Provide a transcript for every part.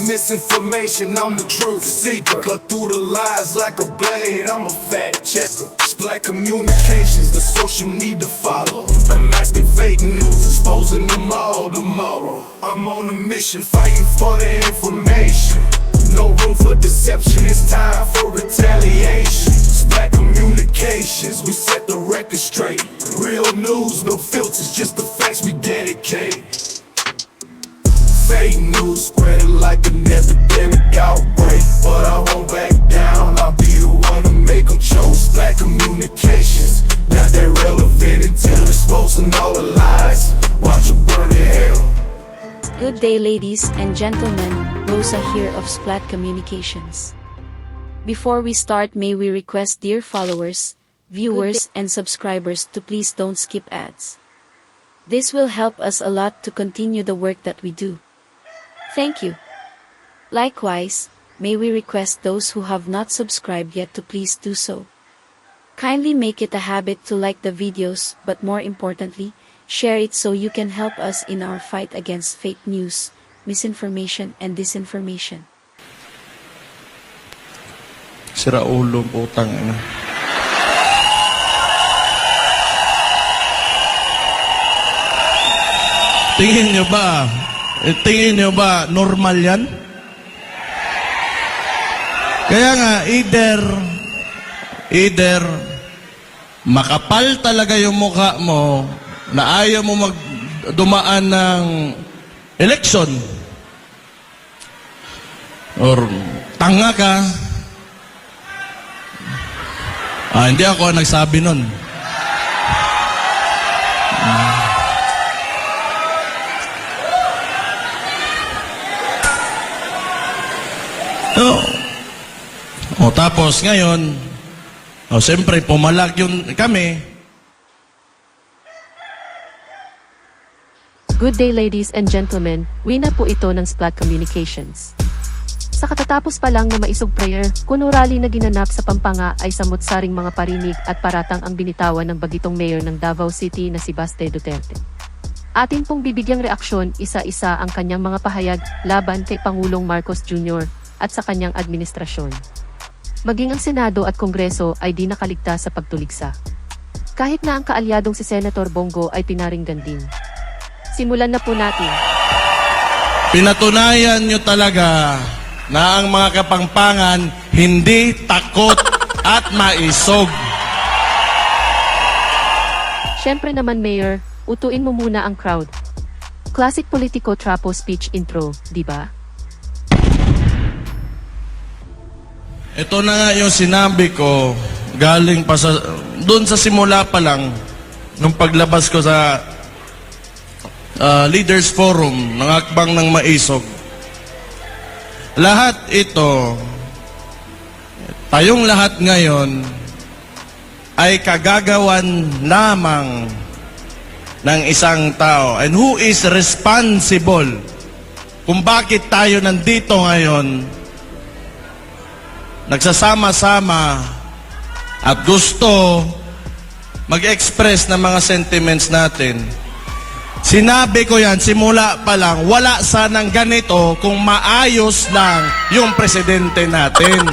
misinformation, I'm the truth seeker. Cut through the lies like a blade, I'm a fact checker. Black communications, the social need to follow. Unmasking fake news, exposing them all tomorrow. I'm on a mission, fighting for the information. No room for deception, it's time for retaliation. Black communications, we set the record straight. Real news, no filters, just the facts we dedicate. Fake news spreading like an epidemic outbreak, but I won't back down, I'll be the one to make them choke. Black communications, not that relevant until exposing all the lies. Watch it burn in hell. Good day, ladies and gentlemen, Rosa here of Splat Communications. Before we start, may we request dear followers, viewers and subscribers to please don't skip ads. This will help us a lot to continue the work that we do. Thank you. Likewise, may we request those who have not subscribed yet to please do so. Kindly make it a habit to like the videos, but more importantly, share it so you can help us in our fight against fake news, misinformation and disinformation. Sira ulo, putang ina. Tingin nyo ba normal yan? Kaya nga, either makapal talaga yung mukha mo na ayaw mo dumaan ng election, or tanga ka. Hindi ako nagsabi nun. Tapos ngayon, siyempre pumalag yun kami. Good day, ladies and gentlemen, Wina po ito ng Splat Communications. Sa katatapos pa lang na maisog prayer, kuno rally na ginanap sa Pampanga ay samot-saring mga parinig at paratang ang binitawan ng bagitong mayor ng Davao City na si Baste Duterte. Atin pong bibigyang reaksyon isa-isa ang kanyang mga pahayag laban kay Pangulong Marcos Jr. at sa kanyang administrasyon. Maging ang Senado at Kongreso ay di nakaligtas sa pagtuligsa. Kahit na ang kaalyadong si Senator Bongo ay pinaringgan din. Simulan na po natin. Pinatunayan nyo talaga na ang mga Kapampangan hindi takot at maisog. Siyempre naman, Mayor, utuin mo muna ang crowd. Classic politico trapo speech intro, di ba? Ito na nga yung sinabi ko, galing pa sa, doon sa simula pa lang, nung paglabas ko sa Leaders Forum ng Akbang ng Maisog. Lahat ito, tayong lahat ngayon, ay kagagawan lamang ng isang tao. And who is responsible kung bakit tayo nandito ngayon, nagsasama-sama at gusto mag-express ng mga sentiments natin. Sinabi ko yan, simula pa lang, wala sanang ganito kung maayos lang yung presidente natin.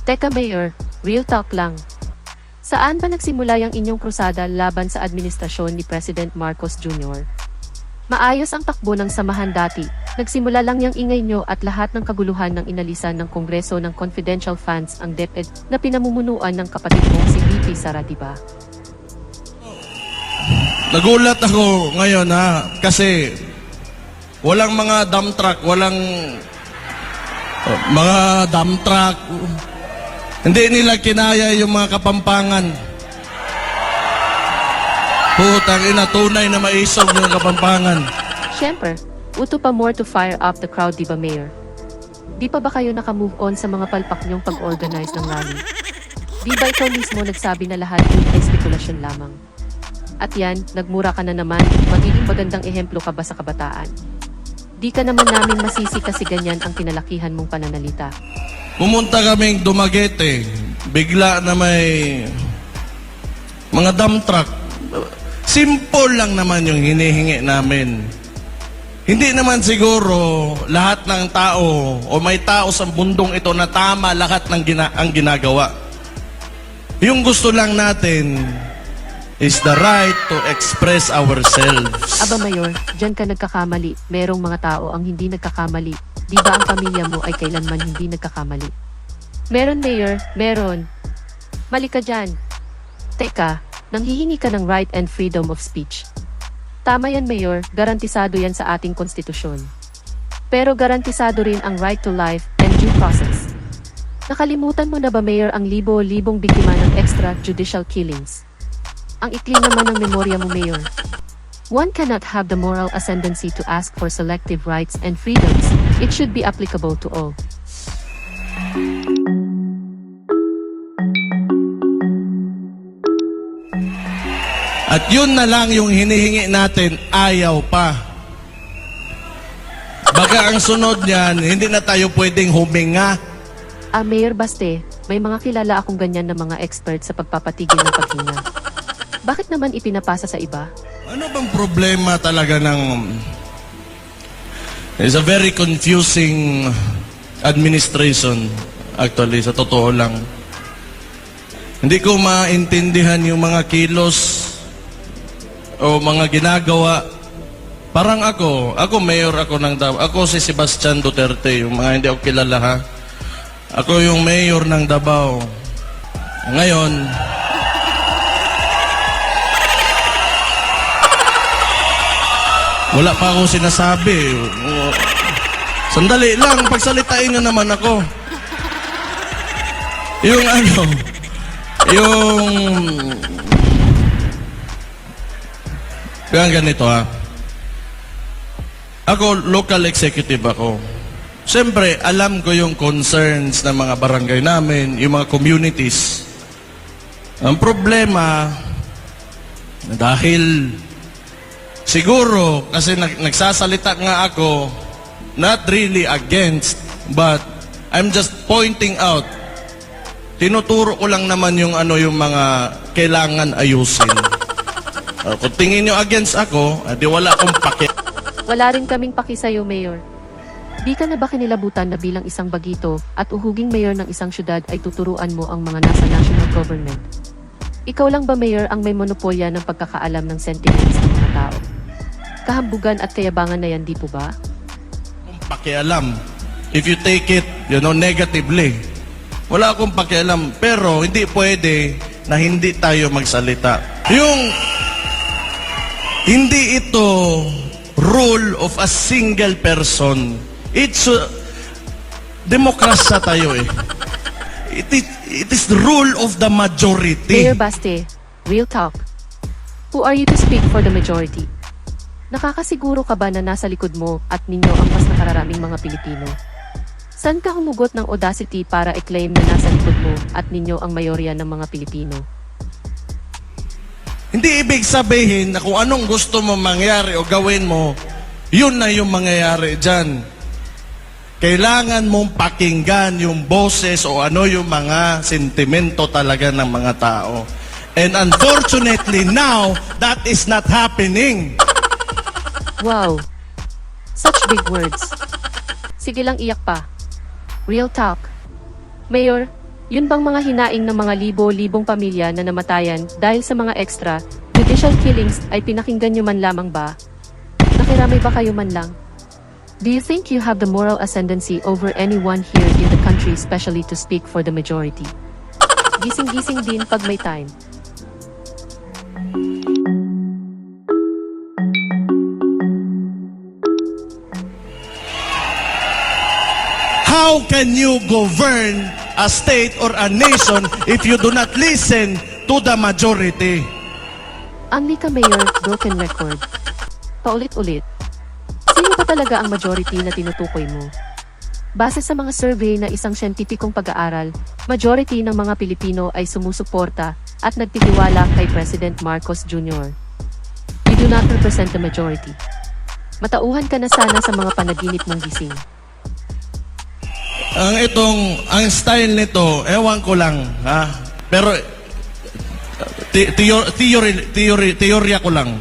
Teka, Mayor, real talk lang. Saan ba nagsimula yung inyong krusada laban sa administrasyon ni President Marcos Jr.? Maayos ang takbo ng samahan dati. Nagsimula lang yung ingay nyo at lahat ng kaguluhan ng inalisan ng Kongreso ng confidential funds ang DepEd na pinamumunuan ng kapatid mong si VP Sara, diba? Nagulat ako ngayon kasi walang mga dump truck, mga dump truck. Hindi nila kinaya yung mga Kapampangan. Putang ina, tunay na maisog yung Kapampangan. Siyempre, uto pa more to fire up the crowd, diba, Mayor? Di pa ba kayo nakamove on sa mga palpak nyong pag-organize ng rally? Di ba ikaw mismo nagsabi na lahat yun ay spekulasyon lamang? At yan, nagmura ka na naman, magiging magandang ehemplo ka ba sa kabataan? Di ka naman namin masisi kasi ganyan ang kinalakihan mong pananalita. Pumunta kaming Dumaguete, bigla na may mga dump truck. Simple lang naman yung hinihingi namin. Hindi naman siguro lahat ng tao o may tao sa mundong ito na tama lahat ng ang ginagawa. Yung gusto lang natin is the right to express ourselves. Aba Mayor, dyan ka nagkakamali. Merong mga tao ang hindi nagkakamali. Di ba ang pamilya mo ay kailanman hindi nagkakamali? Meron Mayor, meron. Mali ka dyan. Teka, nanghihingi ka ng right and freedom of speech. Tama yan Mayor, garantisado yan sa ating konstitusyon. Pero garantisado rin ang right to life and due process. Nakalimutan mo na ba Mayor ang libo-libong biktima ng extrajudicial killings? Ang ikli naman ng memorya mo Mayor. One cannot have the moral ascendancy to ask for selective rights and freedoms. It should be applicable to all. At yun na lang yung hinihingi natin, ayaw pa. Baka ang sunod niyan, hindi na tayo pwedeng huminga. Mayor Baste, may mga kilala akong ganyan na mga expert sa pagpapatigil ng paghinga. Bakit naman ipinapasa sa iba? Ano bang problema talaga ng... It's a very confusing administration, actually, sa totoo lang. Hindi ko maintindihan yung mga kilos o mga ginagawa. Parang ako mayor ako ng Davao. Ako si Sebastian Duterte, yung mga hindi ako kilala ha. Ako yung mayor ng Davao. Ngayon, wala pa ako sinasabi. Sandali lang, pagsalitain nyo naman ako. Yung kaya ganito ha. Ako, local executive ako. Siyempre, alam ko yung concerns ng mga barangay namin, yung mga communities. Ang problema, dahil siguro, kasi nagsasalita nga ako, not really against, but I'm just pointing out, tinuturo ko lang naman yung yung mga kailangan ayusin. Kung tingin nyo against ako, di wala akong pake. Wala rin kaming paki sa'yo, Mayor. Di ka na ba kinilabutan na bilang isang bagito at uhuging mayor ng isang syudad ay tuturuan mo ang mga nasa national government? Ikaw lang ba, Mayor, ang may monopolya ng pagkakaalam ng sentiments ng mga tao? Kahambugan at kayabangan na yan, di po ba? Akong pakialam. If you take it, negatively. Wala akong pakialam. Pero hindi pwede na hindi tayo magsalita. Hindi ito rule of a single person. It's demokrasya tayo eh. It is the rule of the majority. Mayor Baste, real talk. Who are you to speak for the majority? Nakakasiguro ka ba na nasa likod mo at ninyo ang mas nakararaming mga Pilipino? Saan ka humugot ng audacity para i-claim na nasa likod mo at ninyo ang mayorya ng mga Pilipino? Hindi ibig sabihin na kung anong gusto mo mangyari o gawin mo, yun na yung mangyayari dyan. Kailangan mong pakinggan yung boses o yung mga sentimento talaga ng mga tao. And unfortunately now, that is not happening. Wow. Such big words. Sige lang, iyak pa. Real talk. Mayor, yun bang mga hinaing ng mga libo-libong pamilya na namatayan dahil sa mga extra judicial killings ay pinakinggan nyo man lamang ba? Nakiramay ba kayo man lang? Do you think you have the moral ascendancy over anyone here in the country, especially to speak for the majority? Gising-gising din pag may time. How can you govern a state or a nation if you do not listen to the majority? Anli ka, Mayor, broken record. Paulit-ulit. Sino ba talaga ang majority na tinutukoy mo? Base sa mga survey na isang siyentipikong pag-aaral, majority ng mga Pilipino ay sumusuporta at nagtitiwala kay President Marcos Jr. You do not represent the majority. Matauhan ka na sana sa mga panaginip mong gising. Ang style nito, ewan ko lang, ha? Pero, teorya ko lang.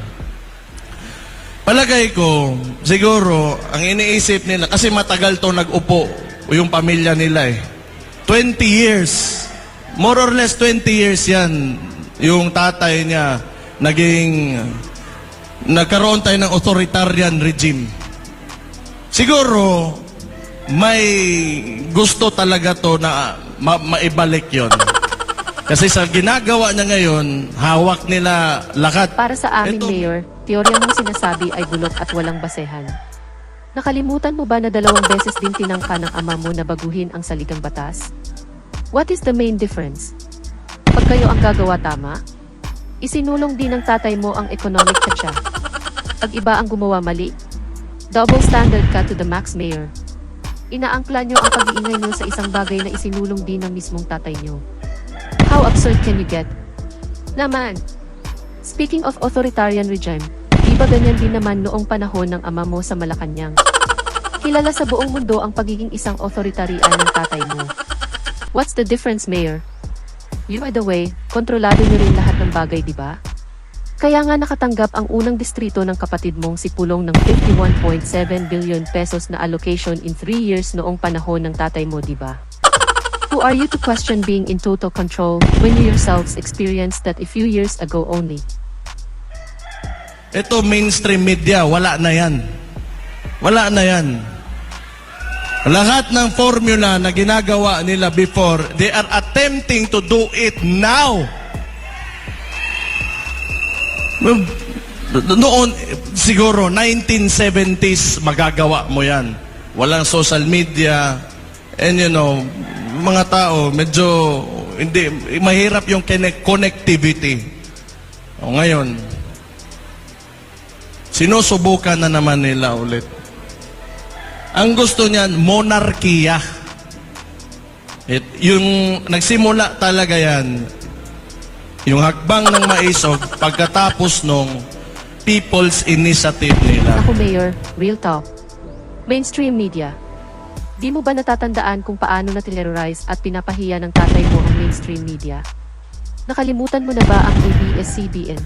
Palagay ko, siguro, ang iniisip nila, kasi matagal to nag-upo, yung pamilya nila eh. 20 years. More or less 20 years yan. Yung tatay niya, nagkaroon tayo ng authoritarian regime. Siguro, may gusto talaga to na maibalik yon. Kasi sa ginagawa niya ngayon, hawak nila lahat. Para sa amin, Ito- Mayor, teorya mong sinasabi ay bulok at walang basehan. Nakalimutan mo ba na 2 beses din tinangka ng ama mo na baguhin ang saligang batas? What is the main difference? Pag kayo ang gagawa tama, isinulong din ng tatay mo ang economic tsatsya. Pag iba ang gumawa mali, double standard ka to the max, Mayor. Inaangkla nyo ang pag-iingay nyo sa isang bagay na isinulong din ng mismong tatay nyo. How absurd can you get? Naman, speaking of authoritarian regime, di ba ganyan din naman noong panahon ng ama mo sa Malacanang? Kilala sa buong mundo ang pagiging isang authoritarian ng tatay mo. What's the difference, Mayor? You, by the way, kontrolado nyo rin lahat ng bagay, di ba? Kaya nga nakatanggap ang unang distrito ng kapatid mong si Pulong ng 51.7 billion pesos na allocation in 3 years noong panahon ng tatay mo, di ba? Who are you to question being in total control when you yourselves experienced that a few years ago only? Ito mainstream media, wala na yan. Wala na yan. Lahat ng formula na ginagawa nila before, they are attempting to do it now. Noon, siguro, 1970s, magagawa mo yan. Walang social media, and you know, mga tao, medyo, hindi, mahirap yung connectivity. O ngayon, sinusubukan na naman nila ulit. Ang gusto niyan, monarkiya. Yung nagsimula talaga yan, yung hakbang ng maisog, pagkatapos nung people's initiative nila. Ako, Mayor, real talk. Mainstream media. Di mo ba natatandaan kung paano na-terrorize at pinapahiya ng tatay mo ang mainstream media? Nakalimutan mo na ba ang ABS-CBN?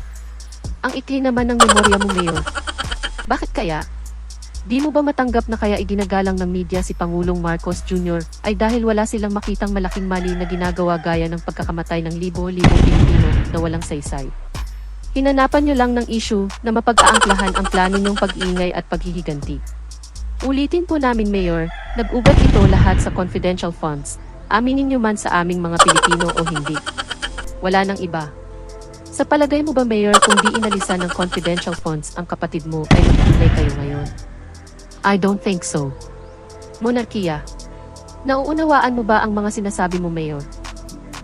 Ang ikli naman ng memorya mo, Mayor. Bakit kaya? Di mo ba matanggap na kaya iginagalang ng media si Pangulong Marcos Jr. ay dahil wala silang makitang malaking mali na ginagawa gaya ng pagkakamatay ng libo-libong Pilipino na walang saysay? Hinanapan nyo lang ng issue na mapag-aangklahan ang plano nyong pag-ingay at paghihiganti. Ulitin po namin, Mayor, nag-ugat ito lahat sa confidential funds. Aminin nyo man sa aming mga Pilipino o hindi. Wala nang iba. Sa palagay mo ba, Mayor, kung di inalisan ng confidential funds ang kapatid mo ay magpilay kayo ngayon? I don't think so. Monarkiya. Nauunawaan mo ba ang mga sinasabi mo, Mayor?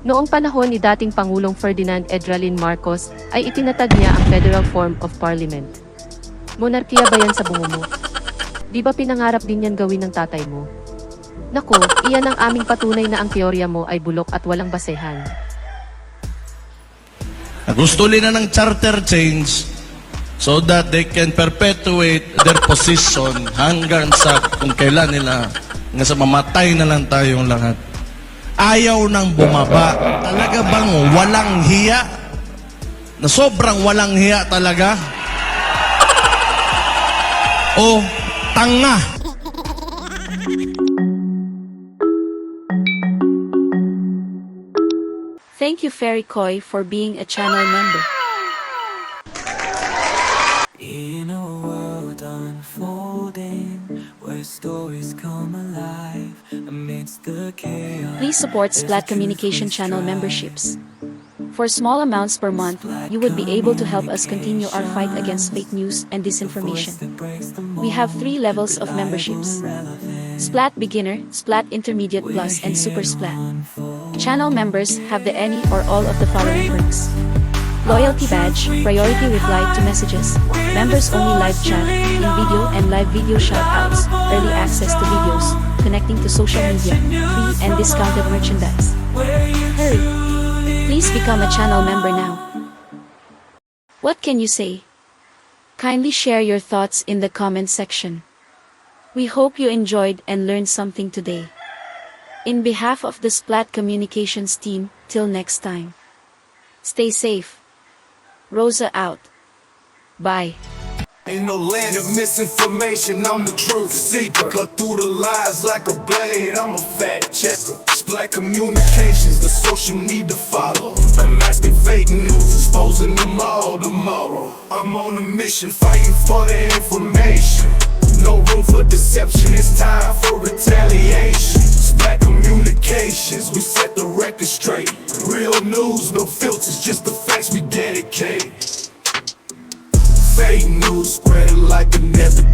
Noong panahon ni dating Pangulong Ferdinand Edralin Marcos ay itinatag niya ang Federal Form of Parliament. Monarkiya ba yan sa bungo mo? Di ba pinangarap din yan gawin ng tatay mo? Naku, iyan ang aming patunay na ang teorya mo ay bulok at walang basehan. Gusto nila ng charter change so that they can perpetuate their position hanggang sa kung kailan nila, hanggang sa mamatay na lang tayong lahat. Ayaw nang bumaba. Talaga bang walang hiya? Na sobrang walang hiya talaga? O tanga? Thank you, Fairy Koi, for being a channel member. In a world unfolding, where stories come alive amidst the chaos. Please support Splat Communication Channel memberships. For small amounts per month, you would be able to help us continue our fight against fake news and disinformation. We have 3 levels of memberships: Splat Beginner, Splat Intermediate Plus, and Super Splat. Channel members have the any or all of the following perks: Loyalty Badge, Priority Reply to Messages, Members Only Live Chat, in-video and live video shoutouts, Early Access to Videos, Connecting to Social Media, Free and Discounted Merchandise. Hurry! Please become a channel member now. What can you say? Kindly share your thoughts in the comment section. We hope you enjoyed and learned something today. In behalf of the Splat Communications team, till next time. Stay safe. Rosa out. Bye. Ain't no land of misinformation, I'm the truth seeker. Cut through the lies like a blade, I'm a fact checker. Black communications, the social need to follow. Unmasking fake news, exposing them all tomorrow. I'm on a mission, fighting for the information. No room for deception, it's time for retaliation. Black communications, we set the record straight. Real news, no filters, just the facts we dedicate. Fake news spreading like an epidemic.